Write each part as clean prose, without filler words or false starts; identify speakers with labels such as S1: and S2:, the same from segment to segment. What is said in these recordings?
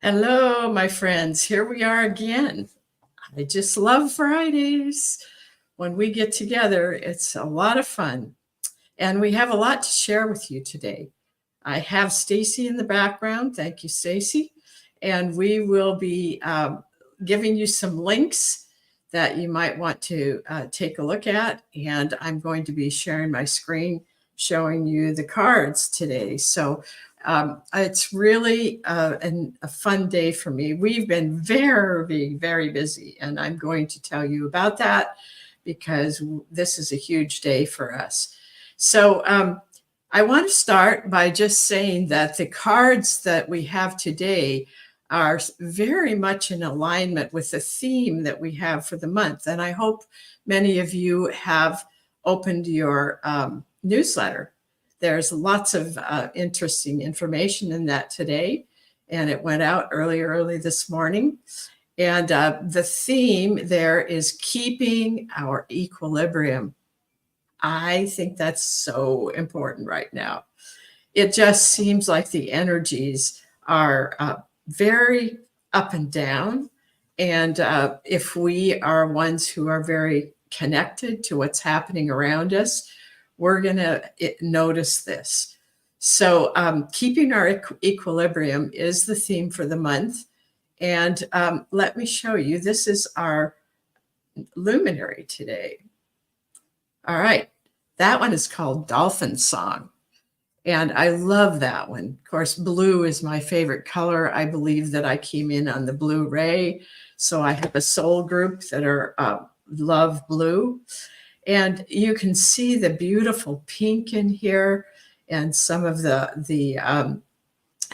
S1: Hello, my friends. Here we are again. I just love Fridays. When we get together, it's a lot of fun. And we have a lot to share with you today. I have Stacy in the background. Thank you, Stacy. And we will be giving you some links that you might want to take a look at. And I'm going to be sharing my screen showing you the cards today. So it's really a fun day for me. We've been very, very busy, and I'm going to tell you about that because this is a huge day for us. So I want to start by just saying that the cards that we have today are very much in alignment with the theme that we have for the month. And I hope many of you have opened your newsletter. There's lots of interesting information in that today, and it went out early this morning. And the theme there is keeping our equilibrium. I think that's so important right now. It just seems like the energies are very up and down. And if we are ones who are very connected to what's happening around us, we're going to notice this. So keeping our equilibrium is the theme for the month. And let me show you. This is our luminary today. All right. That one is called Dolphin Song. And I love that one. Of course, blue is my favorite color. I believe that I came in on the blue ray. So I have a soul group that are love blue. And you can see the beautiful pink in here and some of the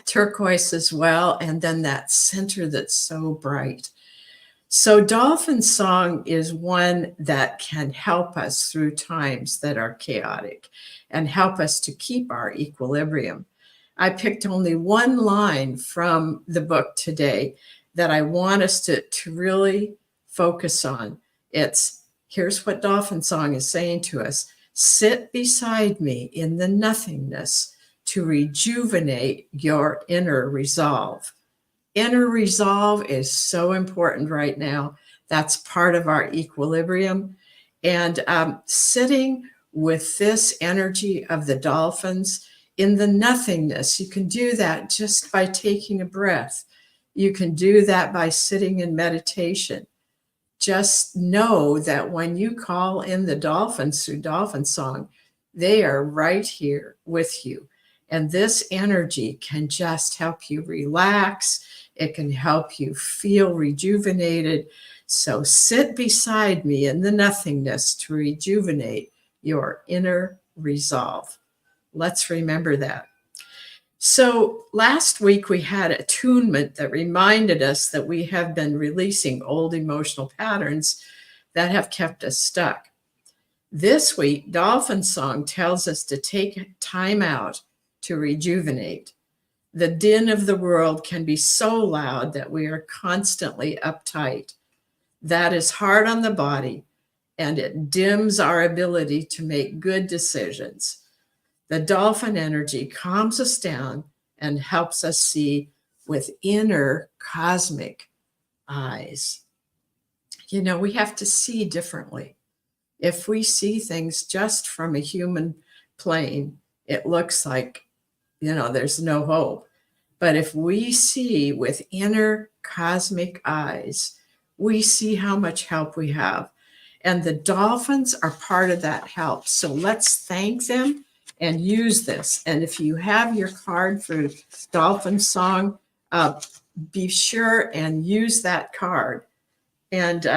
S1: turquoise as well. And then that center that's so bright. So Dolphin Song is one that can help us through times that are chaotic and help us to keep our equilibrium. I picked only one line from the book today that I want us to really focus on. Here's what Dolphin Song is saying to us: sit beside me in the nothingness to rejuvenate your inner resolve. Inner resolve is so important right now. That's part of our equilibrium. And sitting with this energy of the dolphins in the nothingness, you can do that just by taking a breath. You can do that by sitting in meditation. Just know that when you call in the dolphins through Dolphin Song, they are right here with you. And this energy can just help you relax. It can help you feel rejuvenated. So sit beside me in the nothingness to rejuvenate your inner resolve. Let's remember that. So last week we had attunement that reminded us that we have been releasing old emotional patterns that have kept us stuck. This week, Dolphin Song tells us to take time out to rejuvenate. The din of the world can be so loud that we are constantly uptight. That is hard on the body, and it dims our ability to make good decisions. The dolphin energy calms us down and helps us see with inner cosmic eyes. You know, we have to see differently. If we see things just from a human plane, it looks like, there's no hope. But if we see with inner cosmic eyes, we see how much help we have. And the dolphins are part of that help. So let's thank them and use this. And if you have your card for Dolphin Song, be sure and use that card. And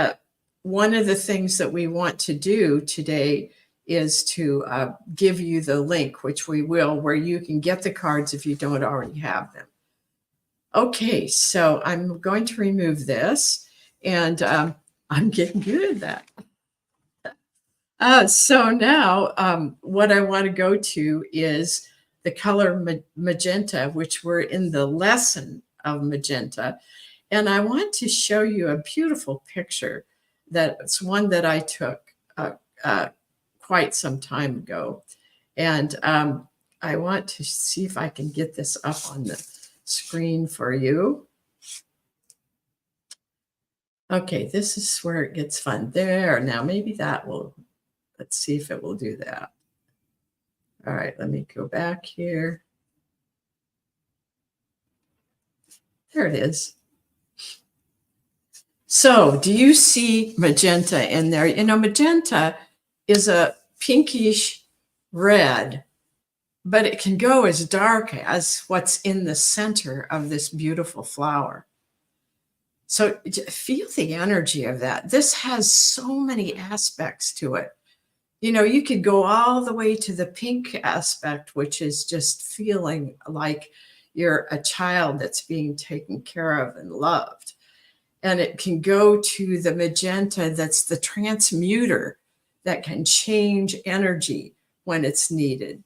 S1: one of the things that we want to do today is to give you the link, which we will, where you can get the cards if you don't already have them. Okay, so I'm going to remove this, and I'm getting good at that. So now what I want to go to is the color magenta, which we're in the lesson of magenta. And I want to show you a beautiful picture that's one that I took quite some time ago. And I want to see if I can get this up on the screen for you. Okay, this is where it gets fun. There, now maybe that will, let's see if it will do that. All right, let me go back here. There it is. So do you see magenta in there? You know, magenta is a pinkish red, but it can go as dark as what's in the center of this beautiful flower. So feel the energy of that. This has so many aspects to it. You know, you could go all the way to the pink aspect, which is just feeling like you're a child that's being taken care of and loved. And it can go to the magenta that's the transmuter that can change energy when it's needed.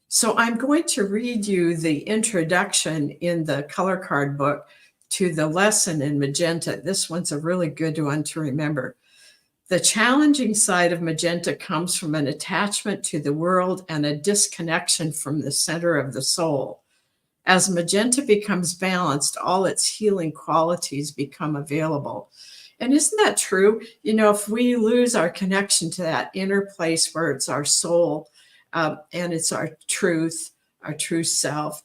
S1: So I'm going to read you the introduction in the color card book to the lesson in magenta. This one's a really good one to remember. The challenging side of magenta comes from an attachment to the world and a disconnection from the center of the soul. As magenta becomes balanced, all its healing qualities become available. And isn't that true? You know, if we lose our connection to that inner place where it's our soul and it's our true self,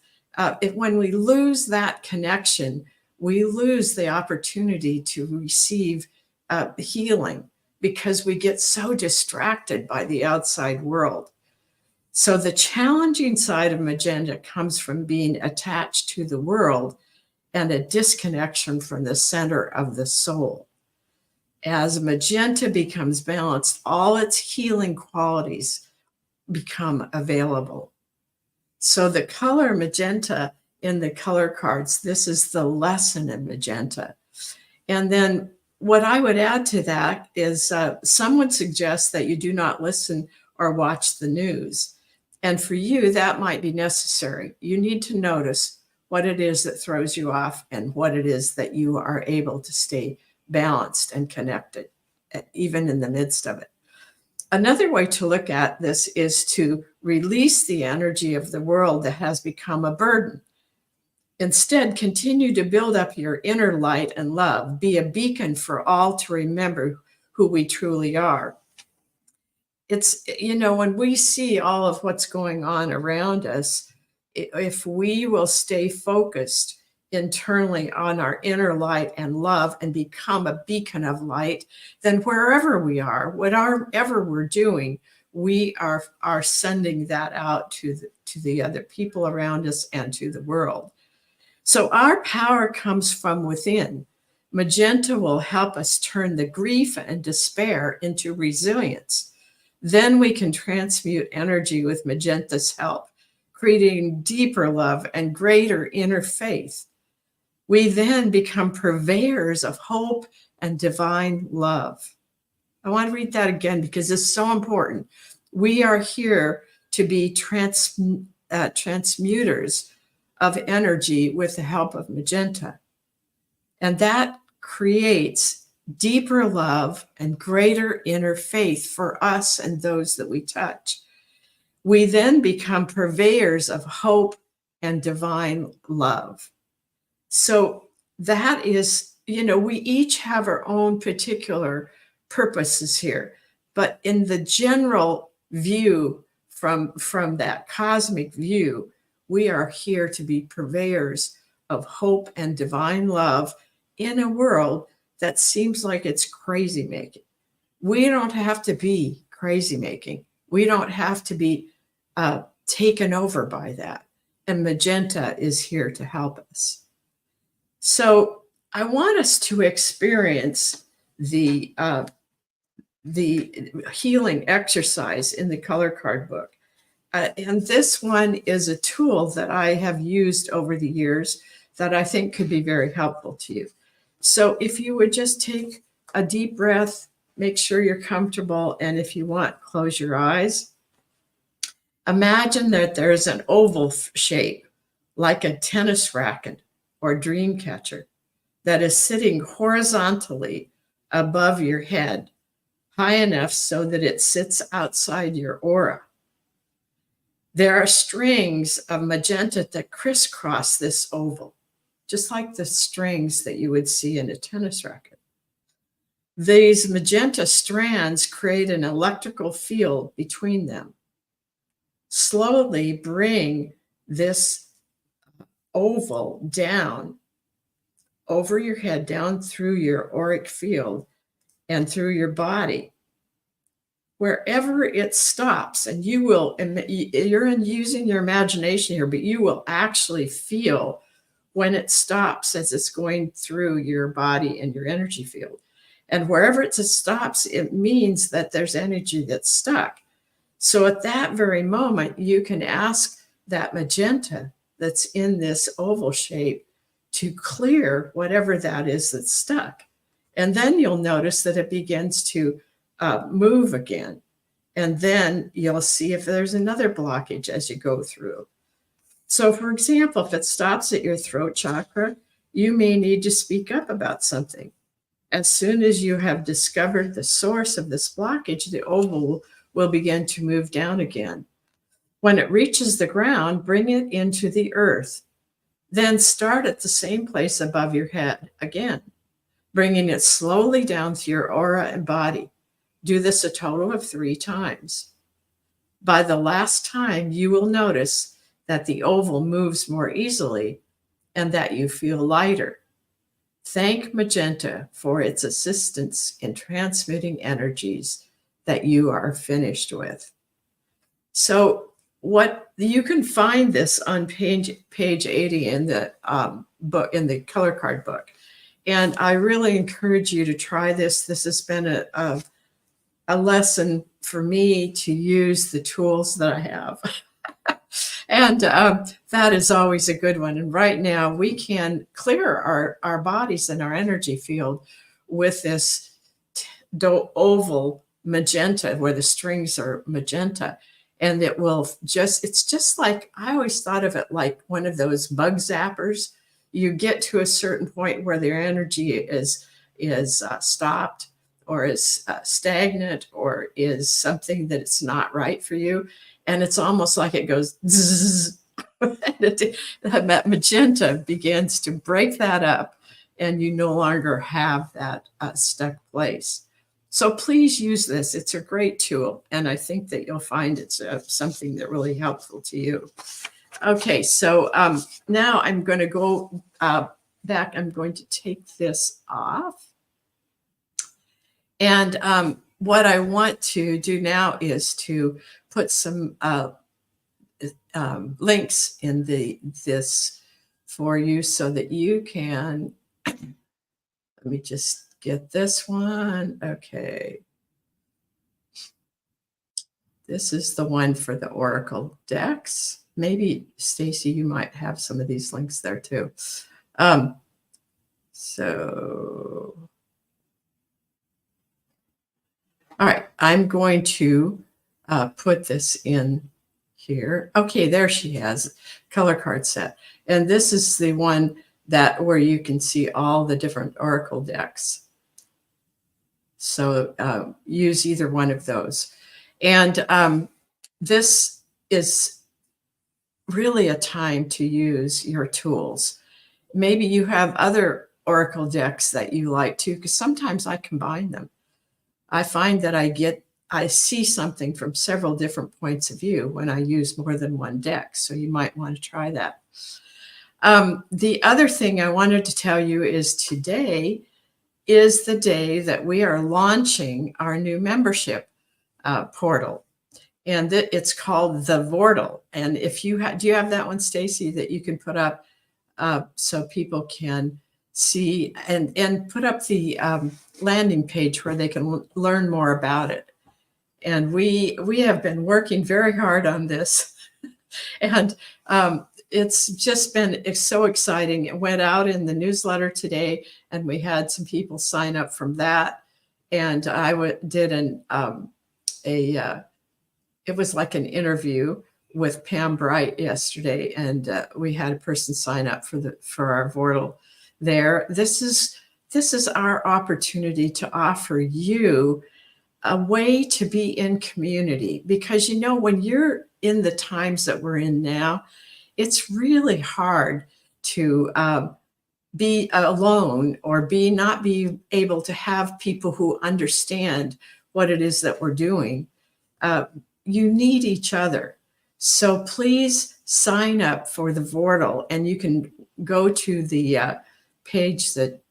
S1: when we lose that connection, we lose the opportunity to receive healing because we get so distracted by the outside world. So the challenging side of magenta comes from being attached to the world and a disconnection from the center of the soul. As magenta becomes balanced, all its healing qualities become available. So the color magenta in the color cards, this is the lesson in magenta. And then what I would add to that is someone suggests that you do not listen or watch the news. And for you, that might be necessary. You need to notice what it is that throws you off and what it is that you are able to stay balanced and connected, even in the midst of it. Another way to look at this is to release the energy of the world that has become a burden. Instead, continue to build up your inner light and love. Be a beacon for all to remember who we truly are. It's, you know, when we see all of what's going on around us, if we will stay focused internally on our inner light and love and become a beacon of light, then wherever we are, whatever we're doing, we are sending that out to the other people around us and to the world. So our power comes from within. Magenta will help us turn the grief and despair into resilience. Then we can transmute energy with magenta's help, creating deeper love and greater inner faith. We then become purveyors of hope and divine love. I want to read that again because it's so important. We are here to be transmuters of energy with the help of magenta. And that creates deeper love and greater inner faith for us and those that we touch. We then become purveyors of hope and divine love. So that is, you know, we each have our own particular purposes here, but in the general view, from that cosmic view, we are here to be purveyors of hope and divine love in a world that seems like it's crazy making. We don't have to be crazy making. We don't have to be taken over by that. And magenta is here to help us. So I want us to experience the healing exercise in the color card book. And this one is a tool that I have used over the years that I think could be very helpful to you. So if you would just take a deep breath, make sure you're comfortable, and if you want, close your eyes. Imagine that there's an oval shape, like a tennis racket or dream catcher, that is sitting horizontally above your head, high enough so that it sits outside your aura. There are strings of magenta that crisscross this oval, just like the strings that you would see in a tennis racket. These magenta strands create an electrical field between them. Slowly bring this oval down over your head, down through your auric field and through your body. Wherever it stops, and you're using your imagination here, but you will actually feel when it stops as it's going through your body and your energy field. And wherever it stops, it means that there's energy that's stuck. So at that very moment, you can ask that magenta that's in this oval shape to clear whatever that is that's stuck. And then you'll notice that it begins to move again. And then you'll see if there's another blockage as you go through. So for example, if it stops at your throat chakra, you may need to speak up about something. As soon as you have discovered the source of this blockage, the oval will begin to move down again. When it reaches the ground, bring it into the earth. Then start at the same place above your head again, bringing it slowly down through your aura and body. Do this a total of 3 times. By the last time, you will notice that the oval moves more easily and that you feel lighter. Thank magenta for its assistance in transmitting energies that you are finished with. So what you can find this on page 80 in the book, in the color card book. And I really encourage you to try this. This has been a lesson for me to use the tools that I have. And that is always a good one. And right now we can clear our bodies and our energy field with this oval magenta, where the strings are magenta. And it will it's just like, I always thought of it like one of those bug zappers. You get to a certain point where their energy is stopped, or is stagnant, or is something that it's not right for you. And it's almost like it goes zzz, that magenta begins to break that up, and you no longer have that stuck place. So please use this. It's a great tool, and I think that you'll find it's something that really helpful to you. Okay, so now I'm going to go back. I'm going to take this off. And what I want to do now is to put some links in this for you so that you can, let me just get this one. Okay. This is the one for the Oracle decks. Maybe, Stacy, you might have some of these links there too. So, all right, I'm going to put this in here. Okay, there she has, color card set. And this is the one where you can see all the different Oracle decks. So use either one of those. And this is really a time to use your tools. Maybe you have other Oracle decks that you like too, because sometimes I combine them. I find that I see something from several different points of view when I use more than one deck. So you might want to try that. The other thing I wanted to tell you is today is the day that we are launching our new membership portal. And it's called the Vortal. And if you do you have that one, Stacy, that you can put up so people can see and put up the landing page where they can learn more about it. And we have been working very hard on this. And it's just been so exciting. It went out in the newsletter today, and we had some people sign up from that. And I did it was like an interview with Pam Bright yesterday, and we had a person sign up for our Vortal there. This is our opportunity to offer you a way to be in community, because when you're in the times that we're in now, it's really hard to be alone or not be able to have people who understand what it is that we're doing. You need each other. So please sign up for the Vortal, and you can go to the page that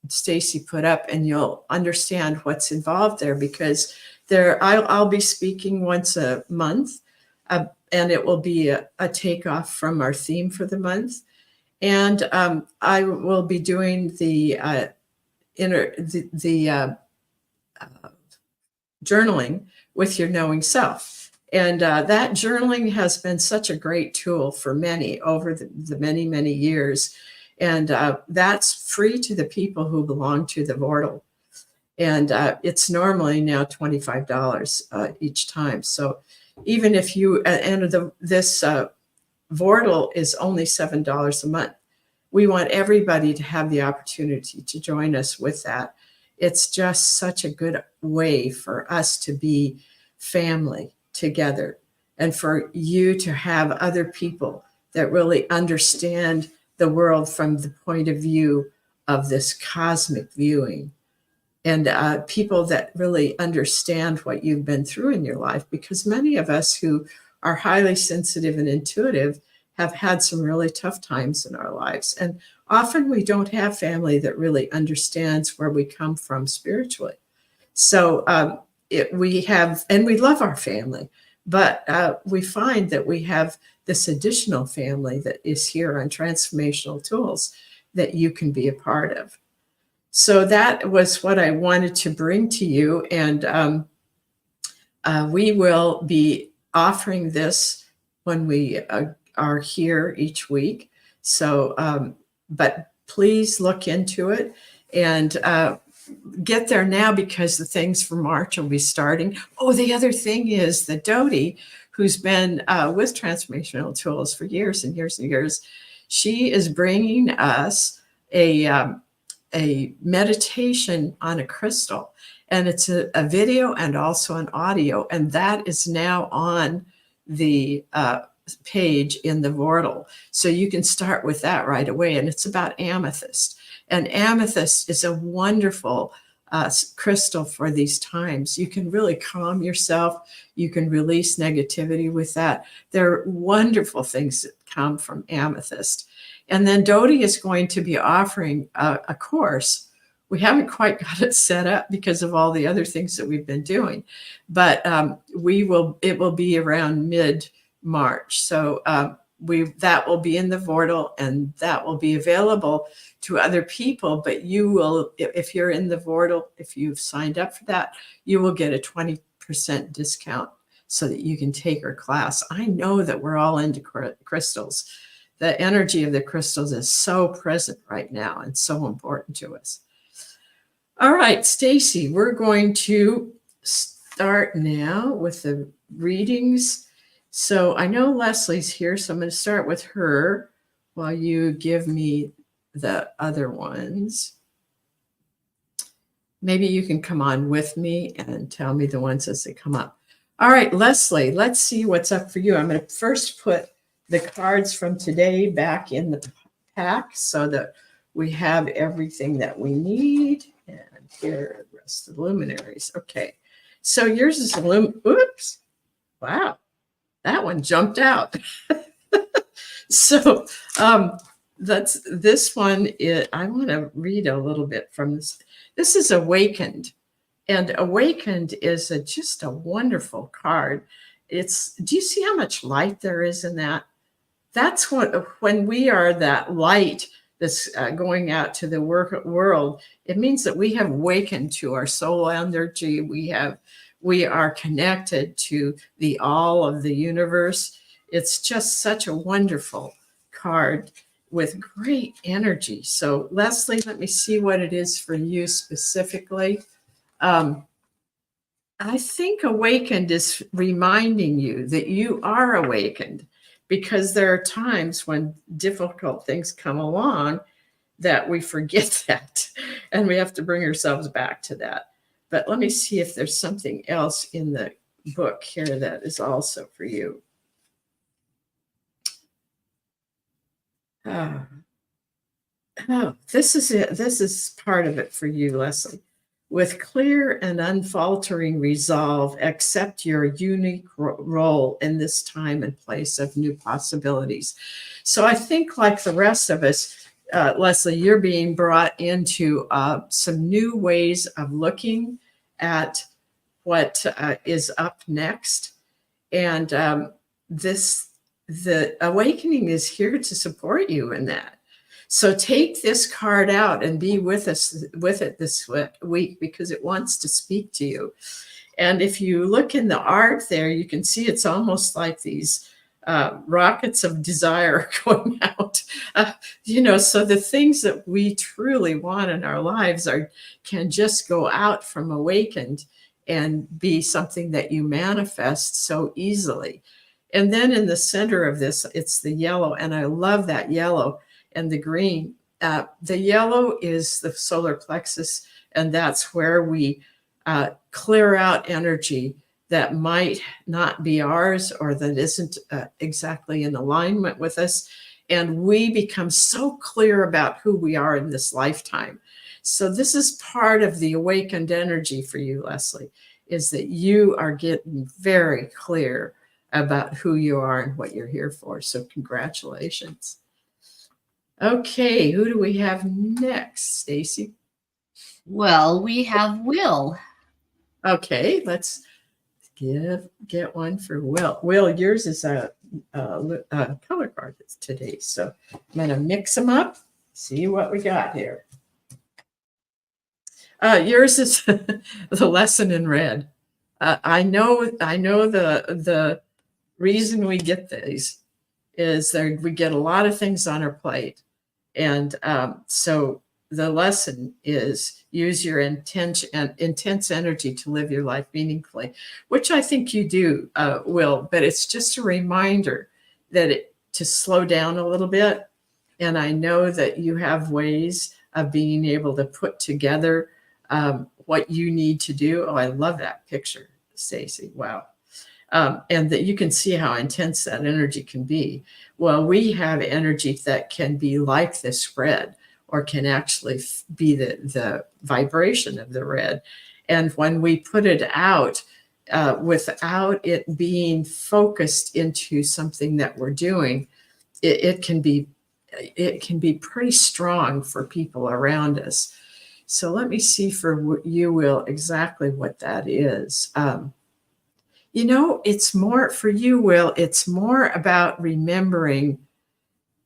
S1: Stacy put up, and you'll understand what's involved there, because I'll be speaking once a month, and it will be a takeoff from our theme for the month. And I will be doing the journaling with your knowing self. And that journaling has been such a great tool for many over the many, many years. And that's free to the people who belong to the Vortal. And it's normally now $25 each time. So even if you enter this Vortal is only $7 a month. We want everybody to have the opportunity to join us with that. It's just such a good way for us to be family together, and for you to have other people that really understand the world from the point of view of this cosmic viewing, and people that really understand what you've been through in your life, because many of us who are highly sensitive and intuitive have had some really tough times in our lives. And often we don't have family that really understands where we come from spiritually. So we have, and we love our family, but we find that we have this additional family that is here on Transformational Tools that you can be a part of. So that was what I wanted to bring to you. And we will be offering this when we are here each week. So, but please look into it and get there now, because the things for March will be starting. Oh, the other thing is that Dodie, who's been with Transformational Tools for years and years and years, she is bringing us a meditation on a crystal. And it's a video and also an audio. And that is now on the page in the Vortal. So you can start with that right away. And it's about amethyst. And amethyst is a wonderful crystal for these times. You can really calm yourself. You can release negativity with that. There are wonderful things that come from amethyst. And then Dodie is going to be offering a course. We haven't quite got it set up because of all the other things that we've been doing, but it will be around mid-March. So that will be in the Vortal, and that will be available to other people. But you will, if you're in the Vortal, if you've signed up for that, you will get a 20% discount so that you can take her class. I know that we're all into crystals. The energy of the crystals is so present right now and so important to us. All right, Stacy, we're going to start now with the readings. So I know Leslie's here, so I'm going to start with her while you give me the other ones. Maybe you can come on with me and tell me the ones as they come up. All right, Leslie, let's see what's up for you. I'm going to first put the cards from today back in the pack so that we have everything that we need. And here are the rest of the luminaries. Okay, so yours is oops, wow, that one jumped out. So that's this one. I want to read a little bit from this. This is Awakened, and Awakened is just a wonderful card. Do you see how much light there is in that? That's when we are that light that's going out to the world, it means that we have awakened to our soul energy. We are connected to the all of the universe. It's just such a wonderful card with great energy. So Leslie, let me see what it is for you specifically. I think Awakened is reminding you that you are awakened, because there are times when difficult things come along that we forget that, and we have to bring ourselves back to that. But let me see if there's something else in the book here that is also for you. Oh, this is it. This is part of it for you, Leslie. With clear and unfaltering resolve, accept your unique role in this time and place of new possibilities. So I think, like the rest of us, Leslie, you're being brought into some new ways of looking at what is up next. And the awakening is here to support you in that. So take this card out and be with us with it this week, because it wants to speak to you. And if you look in the art there, you can see it's almost like these rockets of desire going out. So the things that we truly want in our lives can just go out from awakened and be something that you manifest so easily. And then in the center of this, it's the yellow. And I love that yellow and the green. The yellow is the solar plexus, and that's where we clear out energy that might not be ours or that isn't exactly in alignment with us. And we become so clear about who we are in this lifetime. So this is part of the awakened energy for you, Leslie, is that you are getting very clear about who you are and what you're here for. So congratulations. Okay, who do we have next, Stacy?
S2: Well, we have Will.
S1: Okay, let's get one for Will. Will, yours is a color card today, so I'm going to mix them up. See what we got here. Yours is the lesson in red. I know the reason we get these is that we get a lot of things on our plate, and so the lesson is use your intense energy to live your life meaningfully, which I think you do, Will. But it's just a reminder that to slow down a little bit. And I know that you have ways of being able to put together what you need to do. Oh, I love that picture, Stacy. Wow. And that you can see how intense that energy can be. Well, we have energy that can be like this red, or can actually be the vibration of the red. And when we put it out, without it being focused into something that we're doing, it can be pretty strong for people around us. So let me see for you, Will, exactly what that is. It's more for you, Will, it's more about remembering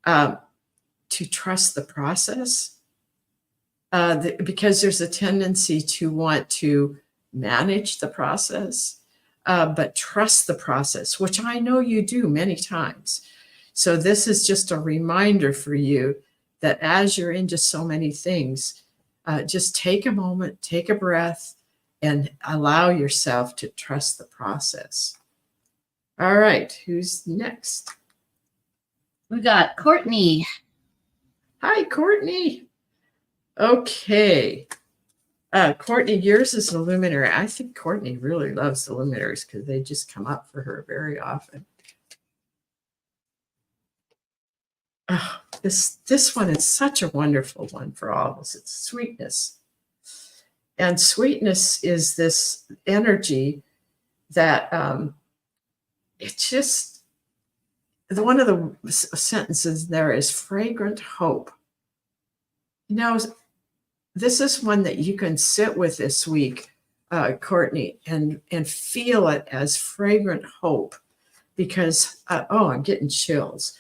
S1: to trust the process, because there's a tendency to want to manage the process, but trust the process, which I know you do many times. So this is just a reminder for you that as you're into so many things, just take a moment, take a breath, and allow yourself to trust the process. All right, who's next?
S2: We got Courtney.
S1: Hi, Courtney. Okay. Courtney, yours is a luminary. I think Courtney really loves the luminaries because they just come up for her very often. Oh, this one is such a wonderful one for all of us. It's sweetness. And sweetness is this energy that it's just, one of the sentences there is fragrant hope. This is one that you can sit with this week, Courtney, and feel it as fragrant hope, because, I'm getting chills.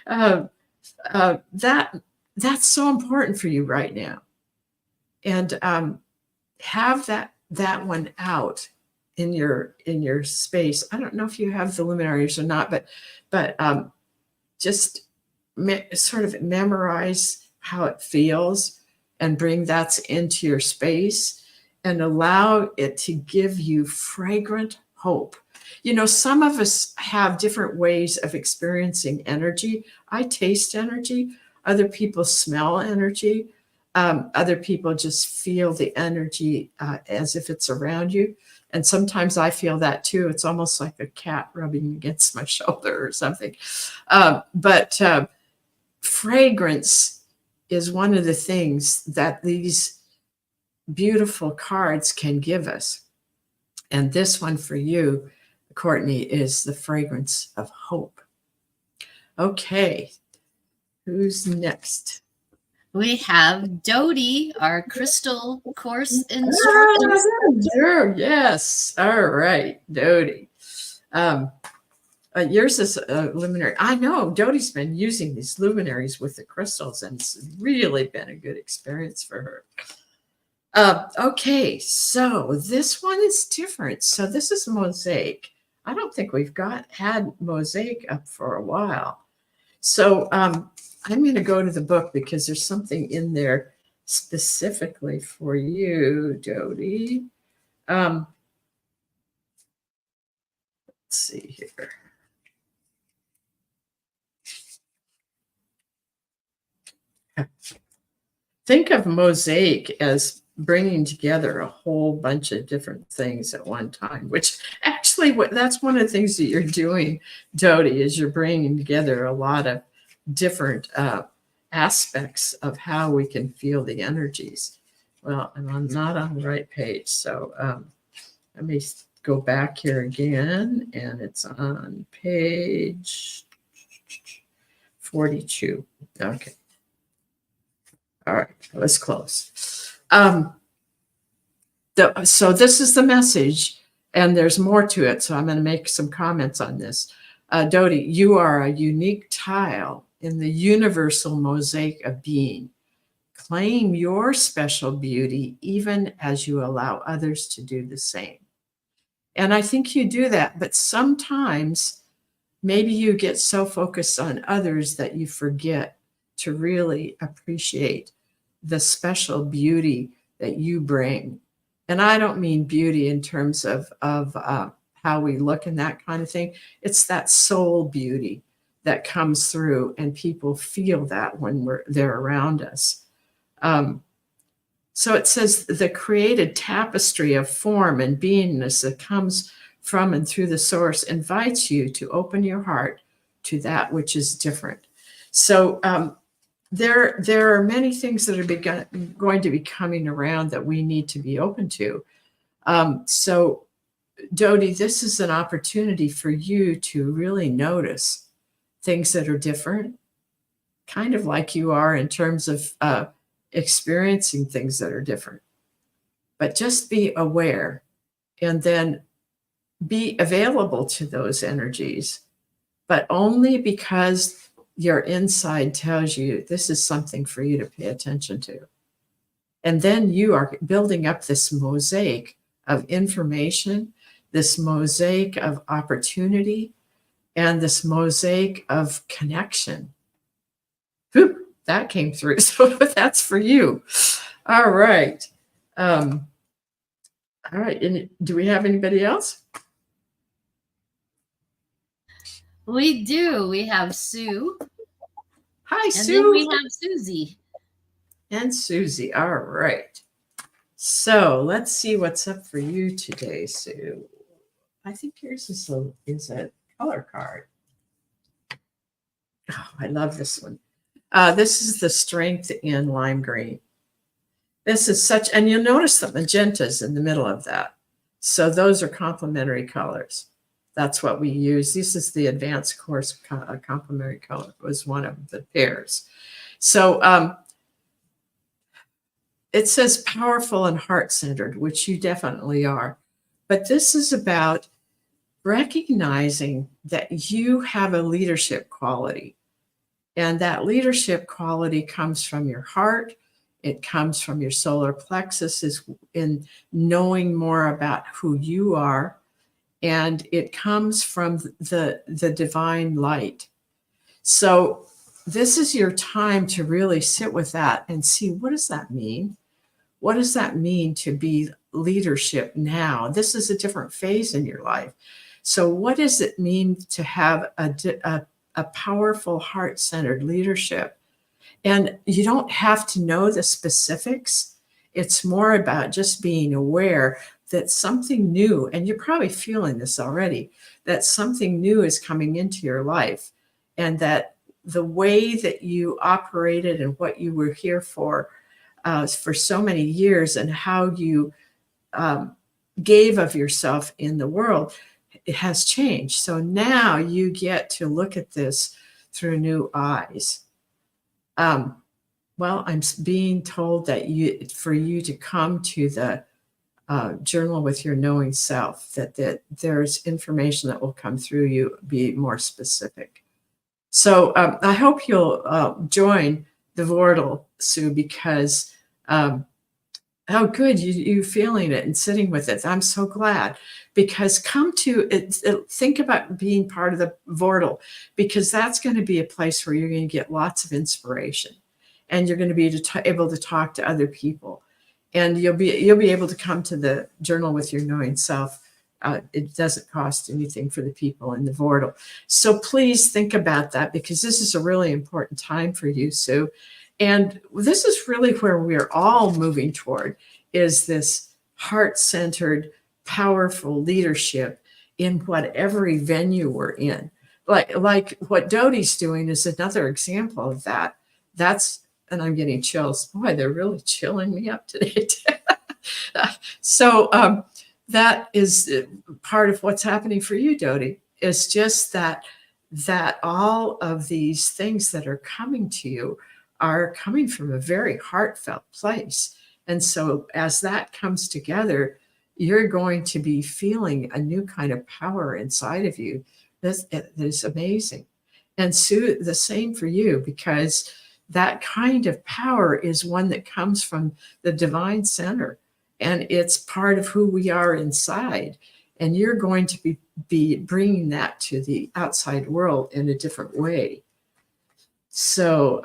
S1: That's so important for you right now. And have that one out in your space. I don't know if you have the luminaries or not, but just sort of memorize how it feels and bring that into your space and allow it to give you fragrant hope. Some of us have different ways of experiencing energy. I taste energy. Other people smell energy. Other people just feel the energy as if it's around you. And sometimes I feel that too. It's almost like a cat rubbing against my shoulder or something. But fragrance is one of the things that these beautiful cards can give us. And this one for you, Courtney, is the fragrance of hope. Okay, who's next?
S2: We have Dodie, our crystal course instructor.
S1: Yes. All right, Dodie. Yours is a luminary. I know Dodie's been using these luminaries with the crystals, and it's really been a good experience for her. Okay, so this one is different. So this is mosaic. I don't think we've had mosaic up for a while. So I'm going to go to the book because there's something in there specifically for you, Dodie. Let's see here. Think of mosaic as bringing together a whole bunch of different things at one time, which actually that's one of the things that you're doing, Dodie, is you're bringing together a lot of different aspects of how we can feel the energies. Well, and I'm not on the right page, so let me go back here again, and it's on page 42. Okay. All right, let's close. So this is the message, and there's more to it. So I'm going to make some comments on this. Dodie, you are a unique tile in the universal mosaic of being. Claim your special beauty even as you allow others to do the same. And I think you do that, but sometimes maybe you get so focused on others that you forget to really appreciate the special beauty that you bring. And I don't mean beauty in terms of how we look and that kind of thing. It's that soul beauty that comes through, and people feel that when they're around us. So it says the created tapestry of form and beingness that comes from and through the source invites you to open your heart to that which is different. So there are many things that are going to be coming around that we need to be open to. So Dodie, this is an opportunity for you to really notice things that are different, kind of like you are in terms of experiencing things that are different. But just be aware and then be available to those energies, but only because your inside tells you this is something for you to pay attention to. And then you are building up this mosaic of information, this mosaic of opportunity, and this mosaic of connection. Whew, that came through. So that's for you. All right. All right. And do we have anybody else?
S2: We do. We have Sue.
S1: Hi, Sue.
S2: And then we have Susie.
S1: And Susie. All right. So let's see what's up for you today, Sue. I think yours is a color card. Oh, I love this one. This is the strength in lime green. This is such, and you'll notice the magentas in the middle of that. So those are complementary colors. That's what we use. This is the advanced course complementary color, was one of the pairs. So it says powerful and heart-centered, which you definitely are. But this is about recognizing that you have a leadership quality. And that leadership quality comes from your heart. It comes from your solar plexus, is in knowing more about who you are. And it comes from the divine light. So this is your time to really sit with that and see, what does that mean? What does that mean to be leadership now? This is a different phase in your life. So what does it mean to have a powerful heart-centered leadership? And you don't have to know the specifics. It's more about just being aware that something new, and you're probably feeling this already, that something new is coming into your life, and that the way that you operated and what you were here for so many years, and how you gave of yourself in the world, it has changed. So now you get to look at this through new eyes. Well, I'm being told that for you to come to the journal with your knowing self, that there's information that will come through you, be more specific. So I hope you'll join the Vortal, Sue, because oh, good, you feeling it and sitting with it. I'm so glad, because come to it, think about being part of the Vortal, because that's going to be a place where you're going to get lots of inspiration, and you're going to be able to talk to other people, and you'll be able to come to the journal with your knowing self. It doesn't cost anything for the people in the Vortal. So please think about that, because this is a really important time for you, Sue. And this is really where we're all moving toward, is this heart-centered, powerful leadership in whatever venue we're in. Like what Dodie's doing is another example of that. And I'm getting chills. Boy, they're really chilling me up today. So that is part of what's happening for you, Dodie, is just that all of these things that are coming to you are coming from a very heartfelt place. And so as that comes together, you're going to be feeling a new kind of power inside of you. That is amazing. And Sue, the same for you, because that kind of power is one that comes from the divine center, and it's part of who we are inside. And you're going to be bringing that to the outside world in a different way. So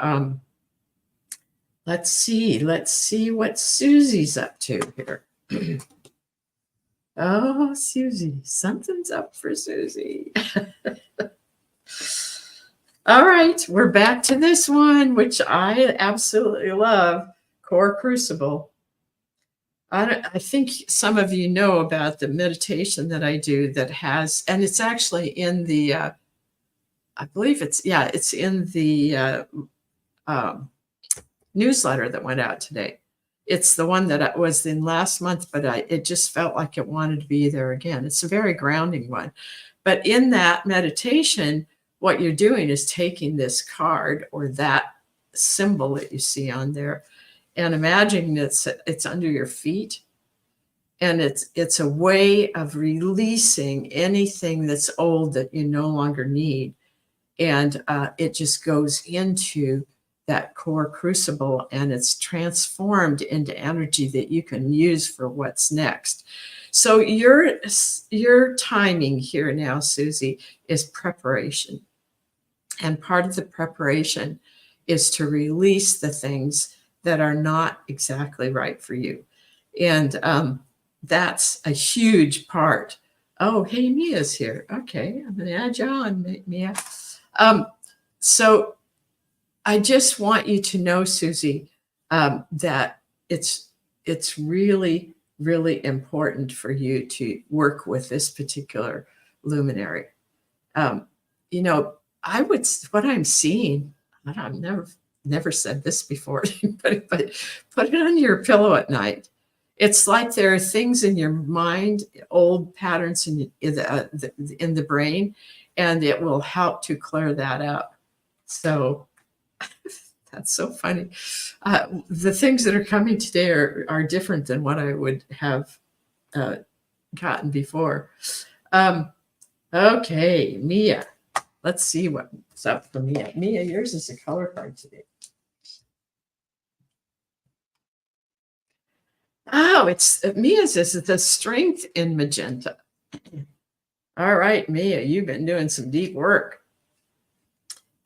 S1: let's see what Susie's up to here. Oh, Susie, something's up for Susie. All right, we're back to this one, which I absolutely love, Core Crucible. I think some of you know about the meditation that I do that has, and it's actually in the, I believe it's in the newsletter that went out today. It's the one that was in last month, but it just felt like it wanted to be there again. It's a very grounding one. But in that meditation, what you're doing is taking this card or that symbol that you see on there and imagining it's under your feet. And it's a way of releasing anything that's old that you no longer need. And it just goes into that core crucible, and it's transformed into energy that you can use for what's next. So your timing here now, Susie, is preparation. And part of the preparation is to release the things that are not exactly right for you. And that's a huge part. Oh, hey, Mia's here. Okay, I'm going to add you on, Mia. So I just want you to know, Susie, that it's really, really important for you to work with this particular luminary. What I'm seeing, I've never said this before, but put it on your pillow at night. It's like there are things in your mind, old patterns in the brain, and it will help to clear that up. So that's so funny. The things that are coming today are different than what I would have gotten before. Okay, Mia. Let's see what's up for Mia. Mia, yours is a color card today. Oh, it's Mia's is the strength in magenta. All right, Mia, you've been doing some deep work.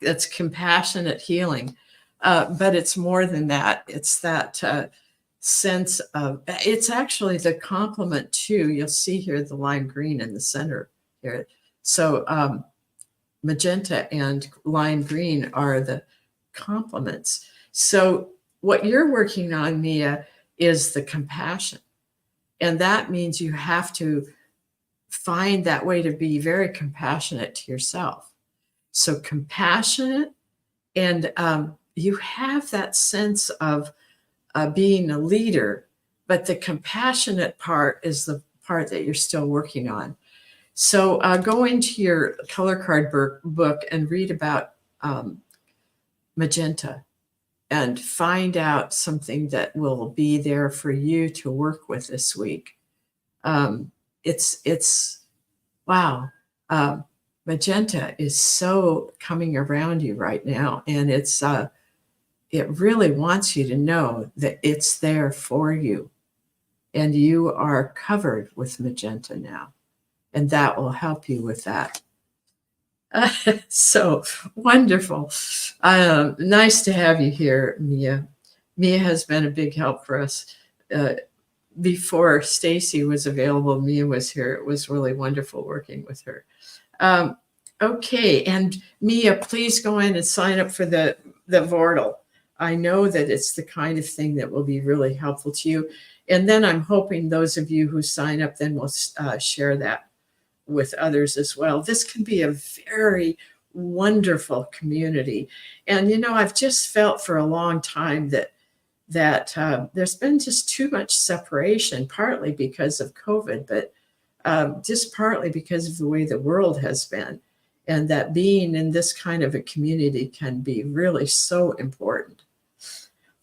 S1: It's compassionate healing, but it's more than that. It's that sense of, it's actually the complement to, you'll see here the lime green in the center here. So magenta and lime green are the complements. So what you're working on, Mia, is the compassion. And that means you have to find that way to be very compassionate to yourself. So compassionate And you have that sense of being a leader, but the compassionate part is the part that you're still working on. So go into your color card book and read about magenta and find out something that will be there for you to work with this week. It's wow. Magenta is so coming around you right now, and it really wants you to know that it's there for you, and you are covered with magenta now, and that will help you with that. So wonderful. Nice to have you here, Mia. Mia has been a big help for us. Before Stacy was available, Mia was here. It was really wonderful working with her. Okay, and Mia, please go in and sign up for the Vortal. I know that it's the kind of thing that will be really helpful to you. And then I'm hoping those of you who sign up then will share that with others as well. This can be a very wonderful community. And, you know, I've just felt for a long time that there's been just too much separation, partly because of COVID, but just partly because of the way the world has been. And that being in this kind of a community can be really so important.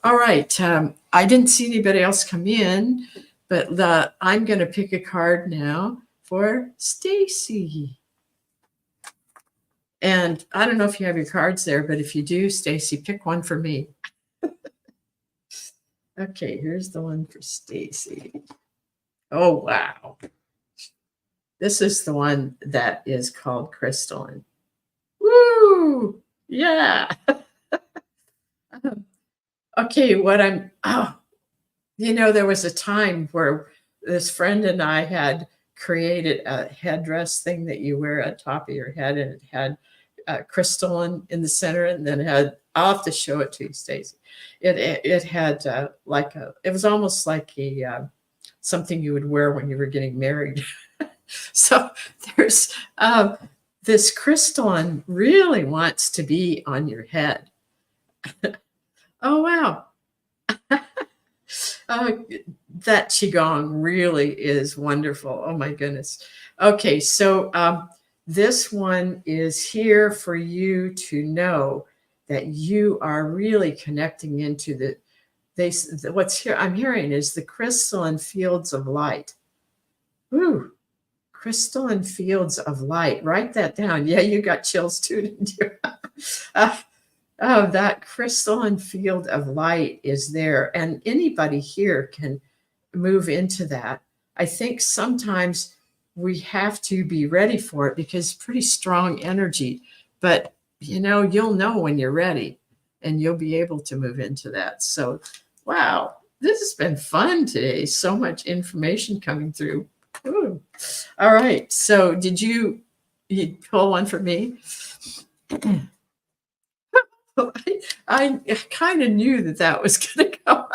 S1: All right. I didn't see anybody else come in, but I'm going to pick a card now for Stacy. And I don't know if you have your cards there, but if you do, Stacy, pick one for me. Okay, here's the one for Stacy. Oh, wow. This is the one that is called Crystalline. Woo! Yeah. Okay, there was a time where this friend and I had created a headdress thing that you wear on top of your head, and it had crystalline in the center, and then it had, I'll have to show it to you, Stacy. It had it was almost like something you would wear when you were getting married. So there's this crystalline really wants to be on your head. Oh, wow. That Qigong really is wonderful. Oh, my goodness. Okay, so this one is here for you to know that you are really connecting into what's here I'm hearing is the crystalline fields of light. Ooh, crystalline fields of light. Write that down. Yeah, you got chills too, didn't you? Oh, that crystalline field of light is there, and anybody here can move into that. I think sometimes we have to be ready for it because it's pretty strong energy, but you'll know when you're ready and you'll be able to move into that. So, wow, this has been fun today. So much information coming through. Ooh. All right. So did you pull one for me? I kind of knew that was going to go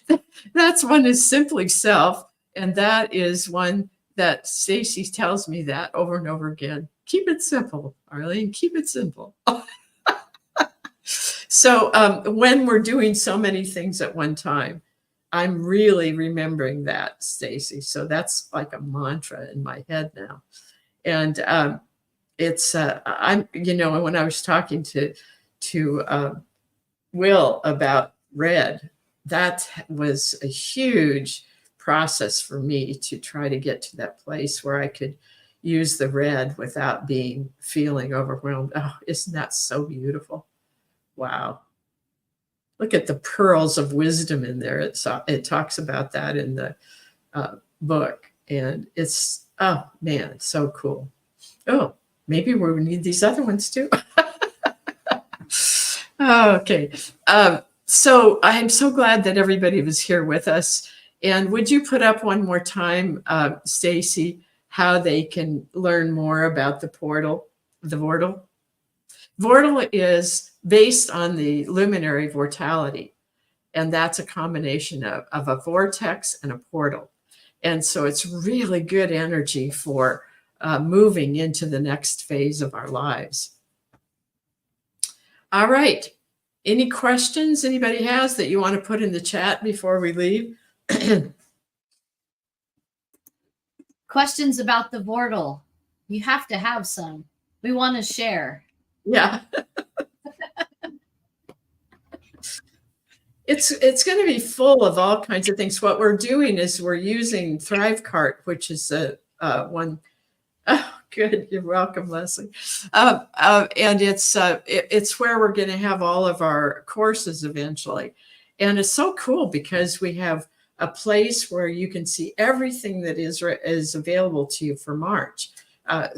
S1: on. That's one is Simply Self, and that is one that Stacy tells me that over and over again. Keep it simple, Arlene. Keep it simple. So when we're doing so many things at one time, I'm really remembering that, Stacy. So that's like a mantra in my head now. And it's I'm when I was talking to Will about red, that was a huge process for me to try to get to that place where I could use the red without feeling overwhelmed. Oh, isn't that so beautiful? Wow. Look at the pearls of wisdom in there. It talks about that in the book. And it's, oh man, it's so cool. Oh, maybe we need these other ones too. Okay. So I'm so glad that everybody was here with us. And would you put up one more time, Stacy, how they can learn more about the Vortal? Vortal is based on the luminary vortality, and that's a combination of a vortex and a portal. And so it's really good energy for moving into the next phase of our lives. All right. Any questions anybody has that you want to put in the chat before we leave?
S2: Questions about the Vortal. You have to have some. We want to share.
S1: Yeah. It's going to be full of all kinds of things. What we're doing is we're using ThriveCart, which is a one. Oh, good. You're welcome, Leslie. And it's where we're going to have all of our courses eventually. And it's so cool because we have a place where you can see everything that is available to you for March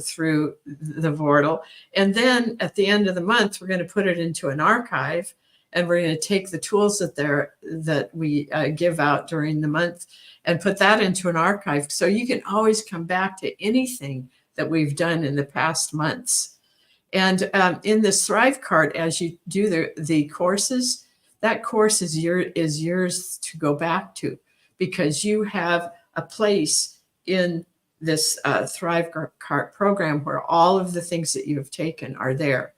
S1: through the Vortal. And then at the end of the month, we're going to put it into an archive. And we're going to take the tools that we give out during the month and put that into an archive. So you can always come back to anything that we've done in the past months. And in this Thrive card, as you do the courses, that course is yours to go back to, because you have a place in this Thrive card program where all of the things that you have taken are there.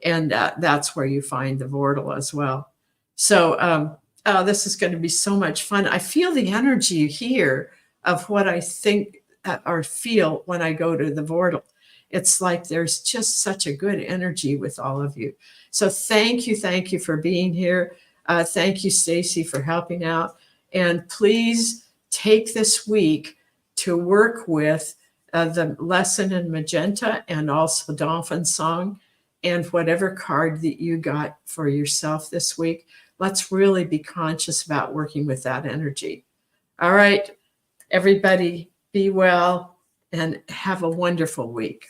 S1: And that's where you find the Vortal as well. So this is going to be so much fun. I feel the energy here of what I think or feel when I go to the Vortal. It's like there's just such a good energy with all of you. So thank you for being here. Thank you, Stacy, for helping out. And please take this week to work with the lesson in magenta and also Dolphin Song and whatever card that you got for yourself this week. Let's really be conscious about working with that energy. All right, everybody, be well and have a wonderful week.